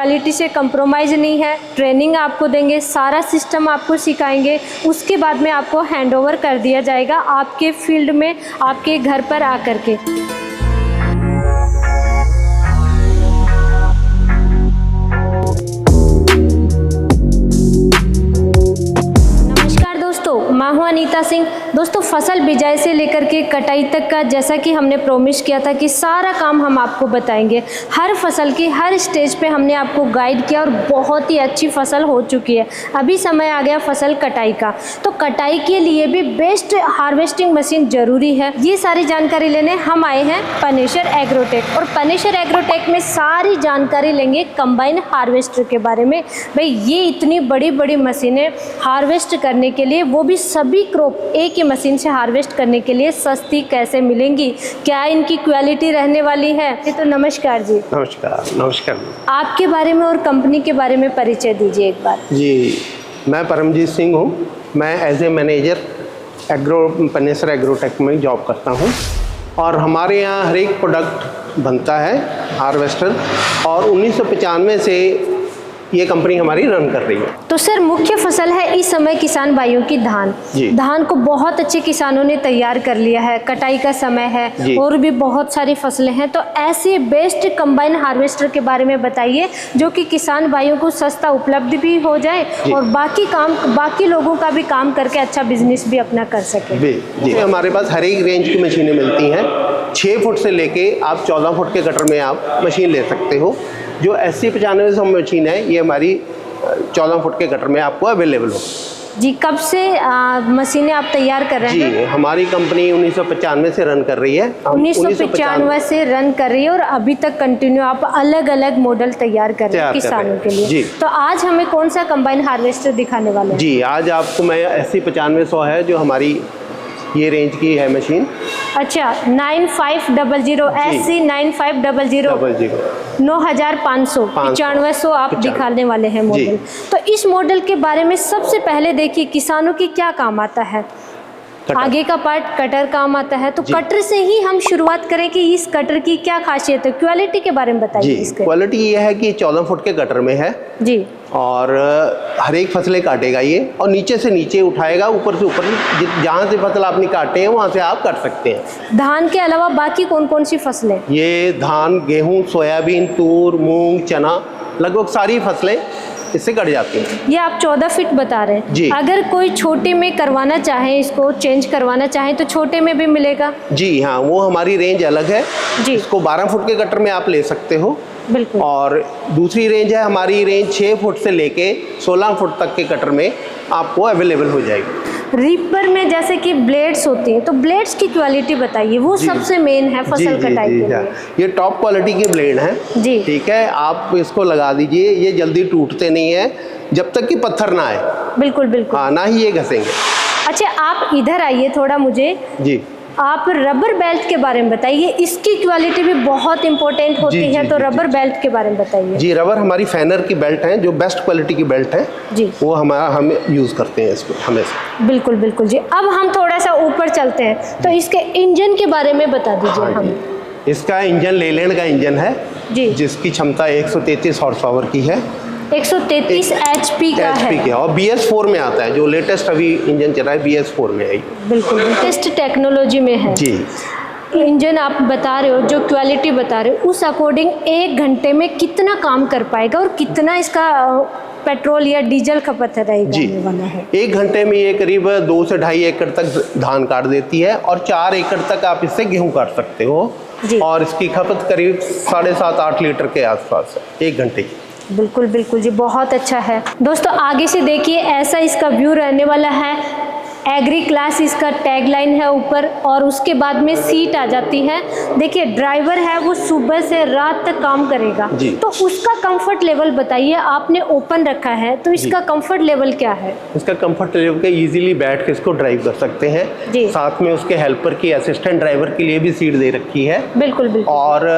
Quality से compromise नहीं है। ट्रेनिंग आपको देंगे, सारा सिस्टम आपको सिखाएंगे, उसके बाद में आपको हैंडओवर कर दिया जाएगा आपके फील्ड में, आपके घर पर आकर के। मैं हूं अनीता सिंह। दोस्तों, फसल बिजाई से लेकर के कटाई तक का जैसा कि हमने प्रॉमिस किया था कि सारा काम हम आपको बताएंगे। हर फसल की हर स्टेज पे हमने आपको गाइड किया और बहुत ही अच्छी फसल हो चुकी है। अभी समय आ गया फसल कटाई का, तो कटाई के लिए भी बेस्ट हार्वेस्टिंग मशीन जरूरी है। ये सारी जानकारी लेने हम आए हैं पनेश्वर एग्रोटेक, और पनेश्वर एग्रोटेक में सारी जानकारी लेंगे कंबाइन हार्वेस्टर के बारे में। भाई, ये इतनी बड़ी बड़ी मशीनें हार्वेस्ट करने के लिए, वो भी सभी क्रॉप एक ही मशीन से हार्वेस्ट करने के लिए सस्ती कैसे मिलेंगी, क्या इनकी क्वालिटी रहने वाली है। तो नमस्कार जी। नमस्कार। नमस्कार। आपके बारे में और कंपनी के बारे में परिचय दीजिए एक बार। जी, मैं परमजीत सिंह हूँ। मैं as a manager Paneshwar Agrotech में जॉब करता हूँ, और हमारे यहाँ हर एक प्रोडक्ट बनता है हार्वेस्टर, और 1995 से ये कंपनी हमारी रन कर रही है। तो सर, मुख्य फसल है इस समय किसान भाइयों की धान। धान को बहुत अच्छे किसानों ने तैयार कर लिया है, कटाई का समय है, और भी बहुत सारी फसलें हैं। तो ऐसे बेस्ट कंबाइन हार्वेस्टर के बारे में बताइए जो कि किसान भाइयों को सस्ता उपलब्ध भी हो जाए और बाकी लोगों का भी काम करके अच्छा बिजनेस भी अपना कर सके। जी, हमारे पास हर एक रेंज की मशीनें मिलती हैं। 6 फुट से लेके आप 14 फुट के कटर में आप मशीन ले सकते हो। जो 80-95 मशीन है, ये हमारी 14 फुट के कटर में आपको अवेलेबल हो। जी, कब से मशीनें आप तैयार कर रहे हैं? जी, हमारी कंपनी 1995 से रन कर रही है। 1995 से रन कर रही है, और अभी तक कंटिन्यू आप अलग अलग मॉडल तैयार कर रहे हैं किसानों के लिए। तो आज हमें कौन सा कंबाइन हार्वेस्टर दिखाने वाले हैं? जी, आज आपको मैं 80-95 है जो हमारी ये रेंज की है मशीन। अच्छा, 9500 SC 9500 9500 9500 आप दिखाने वाले हैं मॉडल। तो इस मॉडल के बारे में सबसे पहले देखिए, किसानों की क्या काम आता है। आगे का पार्ट कटर काम आता है, तो कटर से ही हम शुरुआत करें कि इस कटर की क्या खासियत है, क्वालिटी के बारे में बताइए। इसके क्वालिटी ये है कि 14 फुट के कटर में है जी, और हर एक फसलें काटेगा ये, और नीचे से नीचे उठाएगा, ऊपर से ऊपर, जहाँ से फसल आपने काटे हैं वहाँ से आप काट सकते हैं। धान के अलावा बाकी कौन कौन सी फसलें? ये धान, गेहूँ, सोयाबीन, तूर, मूंग, चना, लगभग सारी फसलें इससे कट जाती हैं। ये आप 14 फीट बता रहे हैं जी। अगर कोई छोटे में करवाना चाहे, इसको चेंज करवाना चाहे, तो छोटे में भी मिलेगा? जी हाँ, वो हमारी रेंज अलग है जी। इसको 12 फुट के कटर में आप ले सकते हो। बिल्कुल। और दूसरी रेंज है हमारी, रेंज 6 फुट से लेके 16 फुट तक के कटर में आपको अवेलेबल हो जाएगी। रीपर में जैसे कि ब्लेड्स होती हैं, तो ब्लेड्स की क्वालिटी बताइए, वो सबसे मेन है फसल कटाई के लिए। ये टॉप क्वालिटी के ब्लेड हैं जी, ठीक है। आप इसको लगा दीजिए, ये जल्दी टूटते नहीं है जब तक कि पत्थर ना आए। बिल्कुल बिल्कुल। हाँ, ना ही ये घसेंगे। अच्छा, आप इधर आइए थोड़ा, मुझे जी आप रबर बेल्ट के बारे में बताइए। इसकी क्वालिटी भी बहुत इंपॉर्टेंट होती है, तो रबर बेल्ट के बारे में बताइए। जी, रबर हमारी फैनर की बेल्ट है, जो बेस्ट क्वालिटी की बेल्ट है जी, वो हम यूज़ करते हैं इसको हमेशा। बिल्कुल बिल्कुल जी। अब हम थोड़ा सा ऊपर चलते हैं, तो इसके इंजन के बारे में बता दीजिए हमें। इसका इंजन लेलैंड का इंजन है जी, जिसकी क्षमता 133 हॉर्स पावर की है। 133 HP का है, और BS4 में आता है, जो लेटेस्ट अभी इंजन चल रहा है BS4 में है। बिल्कुल लेटेस्ट टेक्नोलॉजी में है जी। इंजन आप बता रहे हो, जो क्वालिटी बता रहे हो, उस अकॉर्डिंग 1 घंटे में कितना काम कर पाएगा और कितना इसका पेट्रोल या डीजल खपत रहेगा वाला है? 1 घंटे में ये करीब 2 से 2.5 एकड़ तक धान काट देती है, और 4 एकड़ तक आप इससे गेहूं काट सकते हो। और इसकी खपत करीब 7.5-8 लीटर के आसपास है 1 घंटे की। बिल्कुल बिल्कुल जी, बहुत अच्छा है। दोस्तों, आगे से देखिए, ऐसा इसका व्यू रहने वाला है। एग्री क्लास इसका टैगलाइन है ऊपर, और उसके बाद में सीट आ जाती है। देखिए, ड्राइवर है वो सुबह से रात तक काम करेगा, तो उसका कंफर्ट लेवल बताइए। आपने ओपन रखा है, तो इसका कंफर्ट लेवल क्या है? इसका कंफर्ट लेवल के इजीली बैठ के इसको ड्राइव कर सकते हैं जी। साथ में उसके हेल्पर की, असिस्टेंट ड्राइवर के लिए भी सीट दे रखी है। बिल्कुल बिल्कुल। और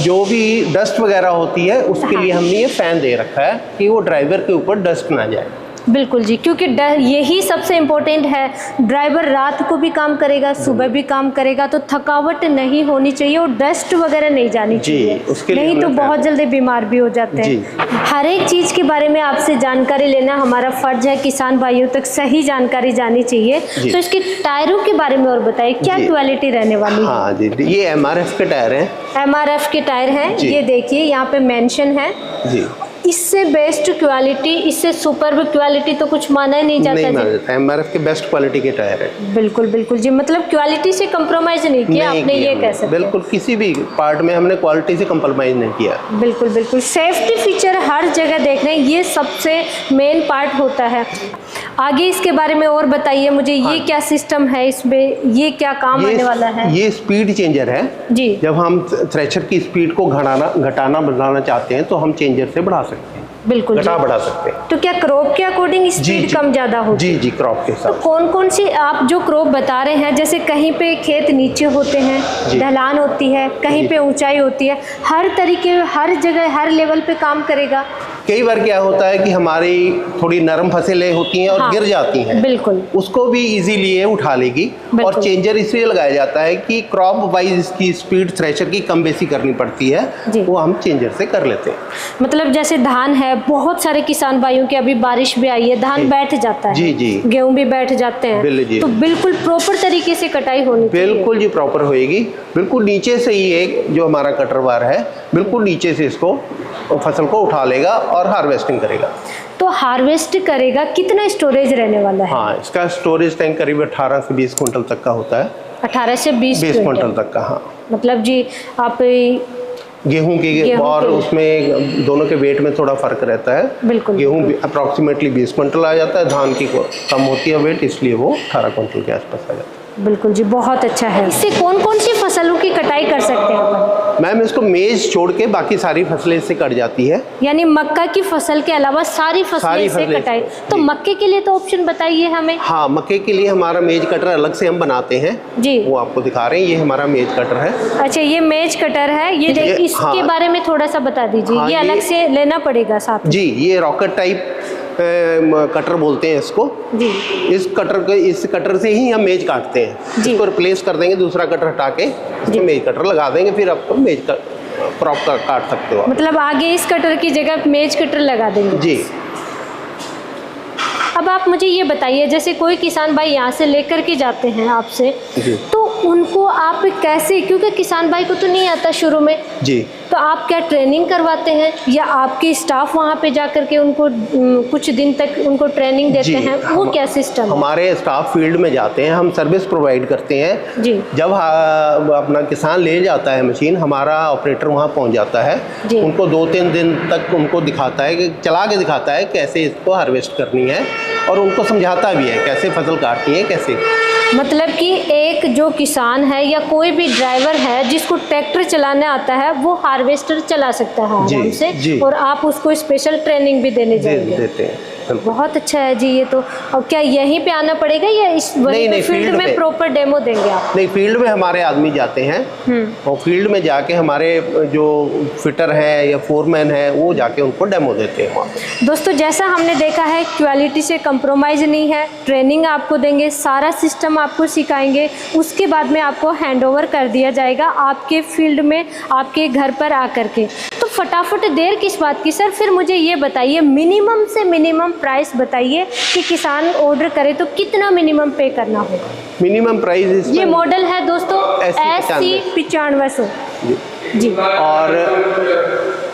जो भी डस्ट वगैरह होती है उसके लिए हमने ये फैन दे रखा है कि वो ड्राइवर के ऊपर डस्ट ना जाए। बिल्कुल जी, क्योंकि यही सबसे इम्पोर्टेंट है। ड्राइवर रात को भी काम करेगा, सुबह भी काम करेगा, तो थकावट नहीं होनी चाहिए और डस्ट वगैरह नहीं जानी चाहिए, नहीं तो बहुत जल्दी बीमार भी हो जाते हैं। हर एक चीज़ के बारे में आपसे जानकारी लेना हमारा फ़र्ज है, किसान भाइयों तक सही जानकारी जानी चाहिए। तो इसके टायरों के बारे में और बताइए, क्या क्वालिटी रहने वाली है? हाँ जी, ये MRF के टायर हैं। MRF के टायर हैं, ये देखिए यहाँ पे मेंशन है जी। इससे बेस्ट क्वालिटी, इससे सुपर क्वालिटी तो कुछ माना ही नहीं जाता। नहीं माना जाता, MRF के बेस्ट क्वालिटी के टायर है। बिल्कुल बिल्कुल जी, मतलब क्वालिटी से कंप्रोमाइज नहीं किया आपने, ये कह सकते हैं। बिल्कुल, किसी भी पार्ट में हमने क्वालिटी से कंप्रोमाइज नहीं किया। बिल्कुल बिल्कुल, सेफ्टी फीचर हर जगह देख रहे हैं, ये सबसे मेन पार्ट होता है। आगे इसके बारे में और बताइए मुझे, ये क्या सिस्टम है इसमें, ये क्या काम आने वाला है? ये स्पीड चेंजर है जी। जब हम थ्रेशर की स्पीड को घटाना बढ़ाना चाहते हैं तो हम चेंजर से बढ़ा सकते हैं। बिल्कुल, घटा बढ़ा सकते हैं। तो क्या क्रॉप के अकॉर्डिंग स्पीड कम ज़्यादा होती है? जी, क्रॉप के साथ। तो कौन कौन सी आप जो क्रॉप बता रहे हैं, जैसे कहीं पे खेत नीचे होते हैं, ढलान होती है, कहीं पे ऊंचाई होती है, हर तरीके, हर जगह, हर लेवल पे काम करेगा? कई बार क्या होता है कि हमारी थोड़ी नरम फसलें होती हैं और गिर जाती हैं, बिल्कुल, उसको भी इजीली ये उठा लेगी। और चेंजर इसलिए लगाया जाता है कि क्रॉप वाइज इसकी स्पीड थ्रेशर की कम बेसी करनी पड़ती है, वो हम चेंजर से कर लेते हैं। मतलब जैसे धान है, बहुत सारे किसान भाइयों की अभी बारिश भी आई है, धान बैठ जाता है, जी, गेहूं भी बैठ जाते हैं, तो बिल्कुल प्रॉपर तरीके से कटाई होनी चाहिए। बिल्कुल जी, प्रॉपर होएगी। बिल्कुल नीचे से ही एक जो हमारा कटर बार है, बिल्कुल नीचे से इसको फसल को उठा लेगा और हार्वेस्टिंग करेगा। तो हार्वेस्ट करेगा, कितना स्टोरेज रहने वाला है? हाँ, इसका स्टोरेज टैंक करीब 18 से 20 क्विंटल तक का होता है। 18 से 20 क्विंटल तक का। हाँ, मतलब जी आप गेहूं के और उसमें दोनों के वेट में थोड़ा फर्क रहता है। बिल्कुल, गेहूं अप्रॉक्सीमेटली 20 क्विंटल आ जाता है, धान की कम होती है वेट, इसलिए वो 18 क्विंटल के आसपास आ जाता है। बिल्कुल जी, बहुत अच्छा है। इससे कौन कौन सी फसलों की कटाई कर सकते हैं अपन? मैम, इसको मेज छोड़ के बाकी सारी फसलें इससे कट जाती है। यानी मक्का की फसल के अलावा सारी फसलें से कटाई। तो मक्के के लिए तो ऑप्शन बताइए हमें। हाँ, मक्के के लिए हमारा मेज कटर अलग से हम बनाते हैं जी, वो आपको दिखा रहे हैं। ये हमारा मेज कटर है। अच्छा, ये मेज कटर है, ये देखिए, इसके बारे में थोड़ा सा बता दीजिए। ये अलग से लेना पड़ेगा साथ? जी, ये रॉकेट टाइप कटर बोलते हैं इसको जी। इस कटर से ही हम मेज काटते हैं। इसको रिप्लेस कर देंगे, दूसरा कटर हटा के इसमें मेज कटर लगा देंगे, फिर आप मेज का क्रॉप काट सकते हो। मतलब आगे इस कटर की जगह मेज कटर लगा देंगे जी। अब आप मुझे ये बताइए, जैसे कोई किसान भाई यहाँ से लेकर के जाते हैं आपसे, तो उनको आप कैसे, क्योंकि किसान भाई को तो नहीं आता शुरू में जी, तो आप क्या ट्रेनिंग करवाते हैं या आपके स्टाफ वहाँ पे जा करके उनको कुछ दिन तक उनको ट्रेनिंग देते हैं, वो क्या सिस्टम? हमारे स्टाफ फील्ड में जाते हैं, हम सर्विस प्रोवाइड करते हैं जी। जब अपना किसान ले जाता है मशीन, हमारा ऑपरेटर वहाँ पहुँच जाता है, उनको 2-3 दिन तक उनको दिखाता है, कि चला के दिखाता है कैसे इसको हार्वेस्ट करनी है, और उनको समझाता भी है कैसे फसल काटनी है, कैसे। मतलब कि एक जो किसान है या कोई भी ड्राइवर है जिसको ट्रैक्टर चलाने आता है, वो हार्वेस्टर चला सकता है आराम से, और आप उसको स्पेशल ट्रेनिंग भी देने देते हैं। बहुत अच्छा है जी ये तो। और क्या यहीं पे आना पड़ेगा या इस फील्ड में प्रॉपर डेमो देंगे आप? नहीं, फील्ड में हमारे आदमी जाते हैं, और फील्ड में जाके हमारे जो फिटर है या फोरमैन है, वो जाके उनको डेमो देते हैं वहाँ पे। दोस्तों, जैसा हमने देखा है, क्वालिटी से कंप्रोमाइज़ नहीं है, ट्रेनिंग आपको देंगे, सारा सिस्टम आपको सिखाएंगे, उसके बाद में आपको हैंडओवर कर दिया जाएगा आपके फील्ड में, आपके घर पर आकर के। तो फटाफट देर किस बात की सर, फिर मुझे ये बताइए, मिनिमम से मिनिमम प्राइस बताइए कि किसान ऑर्डर करे तो कितना मिनिमम पे करना होगा? मिनिमम प्राइस ये मॉडल है दोस्तों SC9500 जी, और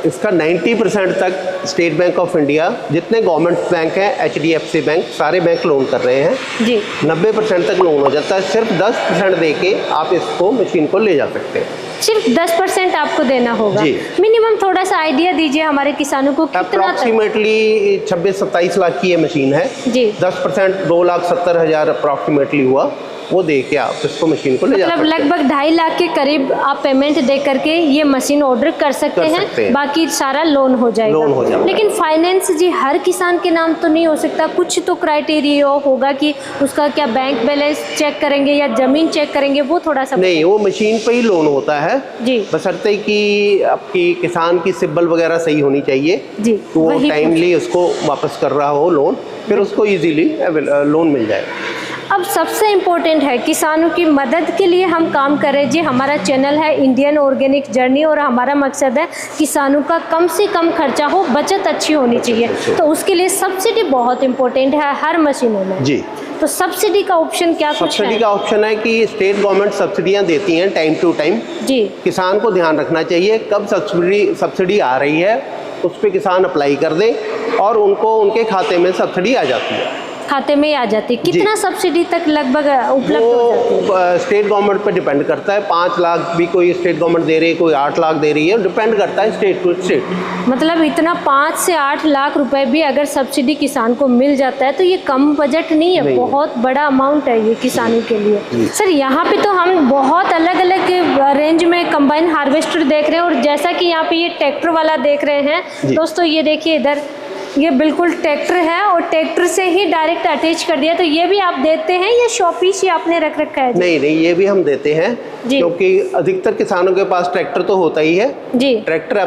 इसका 90% तक स्टेट बैंक ऑफ इंडिया, जितने गवर्नमेंट बैंक हैं, HDFC बैंक, सारे बैंक लोन कर रहे हैं जी। 90% तक लोन हो जाता है। सिर्फ 10% दे के आप इसको मशीन को ले जा सकते हैं। सिर्फ 10% आपको देना होगा जी। मिनिमम थोड़ा सा आइडिया दीजिए हमारे किसानों को, कितना? अप्रॉक्सीमेटली 26-27 लाख की ये मशीन है जी। 10% 2,70,000 अप्रॉक्सीमेटली हुआ, वो दे के आप इसको मशीन को ले जा मतलब सकते हैं। लगभग 2.5 लाख के करीब आप पेमेंट दे करके ये मशीन ऑर्डर कर सकते हैं, बाकी सारा लोन हो जाएगा। लोन हो जाएगा। लेकिन फाइनेंस जी हर किसान के नाम तो नहीं हो सकता, कुछ तो क्राइटेरिया होगा कि उसका क्या बैंक बैलेंस चेक करेंगे या ज़मीन चेक करेंगे, वो थोड़ा सा नहीं, वो मशीन पे ही लोन होता है जी। बशर्ते कि आपकी किसान की सिबिल वगैरह सही होनी चाहिए जी, तो वो वही टाइमली उसको वापस कर रहा हो लोन, फिर उसको इजीली लोन मिल जाएगा। अब सबसे इम्पोर्टेंट है किसानों की मदद के लिए हम काम करें जी। हमारा चैनल है इंडियन ऑर्गेनिक जर्नी और हमारा मकसद है किसानों का कम से कम खर्चा हो, बचत अच्छी होनी चाहिए। तो उसके लिए सब्सिडी बहुत इम्पोर्टेंट है हर मशीनों में जी। तो सब्सिडी का ऑप्शन क्या कुछ सब्सिडी है? का ऑप्शन है कि स्टेट गवर्नमेंट सब्सिडियां देती हैं टाइम टू टाइम। जी। किसान को ध्यान रखना चाहिए कब सब्सिडी आ रही है, उस पर किसान अप्लाई कर दे और उनको उनके खाते में सब्सिडी आ जाती है। खाते में आ जाती है। कितना सब्सिडी तक लगभग उपलब्ध हो जाती है? वो स्टेट गवर्नमेंट पर डिपेंड करता है। 5 लाख भी कोई स्टेट गवर्नमेंट दे रही है, कोई 8 लाख दे रही है, डिपेंड करता है स्टेट टू स्टेट। मतलब इतना 5 से 8 लाख रुपए भी अगर सब्सिडी किसान को मिल जाता है तो ये कम बजट नहीं है, बहुत बड़ा अमाउंट है ये किसानों के लिए। सर यहाँ पे तो हम बहुत अलग अलग रेंज में कंबाइन हार्वेस्टर देख रहे हैं और जैसा कि यहाँ पे ये ट्रैक्टर वाला देख रहे हैं दोस्तों, ये देखिए इधर ये बिल्कुल ट्रैक्टर है और ट्रैक्टर से ही डायरेक्ट अटैच कर दिया। तो ये भी आप देते हैं या शॉपीस ही आपने रख रखा है? नहीं, ये भी हम देते हैं क्योंकि अधिकतर किसानों के पास ट्रैक्टर तो होता ही है जी। ट्रैक्टर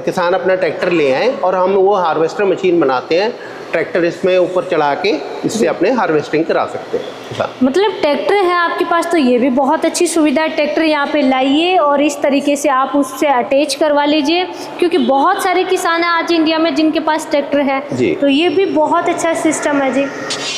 किसान अपना ट्रैक्टर ले आए और हम वो हार्वेस्टर मशीन बनाते हैं, ट्रैक्टर इसमें ऊपर चढ़ा के इससे अपने हार्वेस्टिंग करा सकते हैं। मतलब ट्रैक्टर है आपके पास तो ये भी बहुत अच्छी सुविधा है। ट्रैक्टर यहाँ पे लाइए और इस तरीके से आप उससे अटैच करवा लीजिए, क्योंकि बहुत सारे किसान हैं आज इंडिया में जिनके पास ट्रैक्टर है तो ये भी बहुत अच्छा सिस्टम है जी।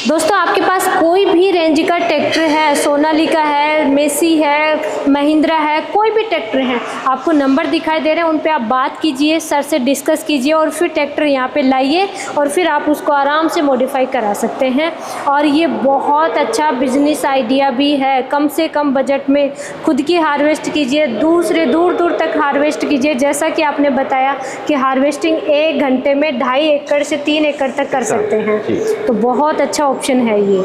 दोस्तों आपके पास कोई भी रेंज का ट्रैक्टर है, सोनालिका है, मेसी है, महिंद्रा है, कोई भी ट्रैक्टर है, आपको नंबर दिखाई दे रहे हैं, उन पे आप बात कीजिए, सर से डिस्कस कीजिए और फिर ट्रैक्टर यहाँ पे लाइए और फिर आप उसको आराम से मॉडिफाई करा सकते हैं। और ये बहुत अच्छा बिजनेस आइडिया भी है। कम से कम बजट में खुद की हार्वेस्ट कीजिए, दूर दूर तक हार्वेस्ट कीजिए। जैसा कि आपने बताया कि हार्वेस्टिंग 1 घंटे में 2.5 एकड़ से 3 एकड़ तक कर सकते हैं, तो बहुत अच्छा ऑप्शन है ये।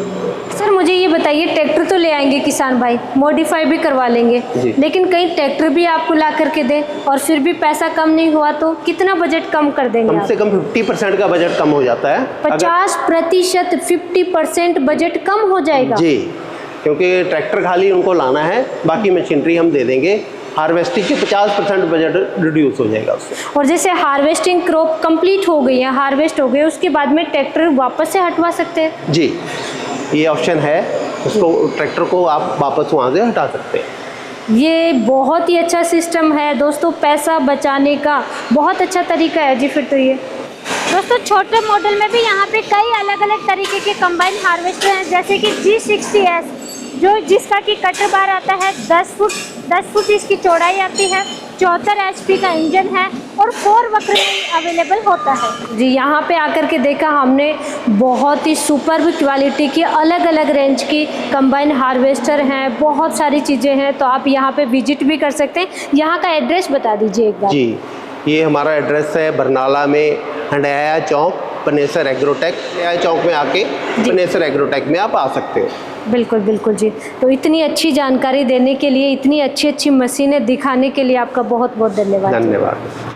सर मुझे ये बताइए, ट्रैक्टर तो ले आएंगे किसान भाई, मॉडिफाई भी करवा लेंगे, लेकिन कहीं ट्रैक्टर भी आपको ला करके दें और फिर भी पैसा कम नहीं हुआ तो कितना बजट कम कर देंगे? कम से कम 50% का बजट कम हो जाता है। 50% 50% बजट कम हो जाएगा जी, क्योंकि ट्रैक्टर खाली उनको लाना है, बाकी मशीनरी हम दे देंगे। हार्वेस्टिंग के 50% बजट रिड्यूस हो जाएगा उससे। और जैसे हार्वेस्टिंग क्रॉप कंप्लीट हो गई है, हार्वेस्ट हो गई, उसके बाद में ट्रैक्टर वापस से हटवा सकते हैं? जी, ये ऑप्शन है, उसको ट्रैक्टर को आप वापस वहाँ से हटा सकते हैं। ये बहुत ही अच्छा सिस्टम है दोस्तों, पैसा बचाने का बहुत अच्छा तरीका है जी। फिर तो ये दोस्तों छोटे मॉडल में भी यहाँ पे कई अलग अलग तरीके के कंबाइन हार्वेस्टर हैं, जैसे कि G60S जिसका कि कटर बार आता है 10 फुट इसकी चौड़ाई आती है, 74 HP का इंजन है और 4 वक्र में अवेलेबल होता है जी। यहाँ पे आकर के देखा हमने बहुत ही सुपर्ब क्वालिटी की अलग अलग रेंज की कंबाइन हार्वेस्टर हैं, बहुत सारी चीज़ें हैं, तो आप यहाँ पे विजिट भी कर सकते हैं। यहाँ का एड्रेस बता दीजिए एक बार। जी, ये हमारा एड्रेस है बरनाला में हंडाया चौक, पनेसर एग्रोटेक। हंडाया चौक में आके पनेसर एग्रोटेक में आप आ सकते हो। बिल्कुल बिल्कुल जी। तो इतनी अच्छी जानकारी देने के लिए, इतनी अच्छी अच्छी मशीनें दिखाने के लिए आपका बहुत बहुत धन्यवाद। धन्यवाद।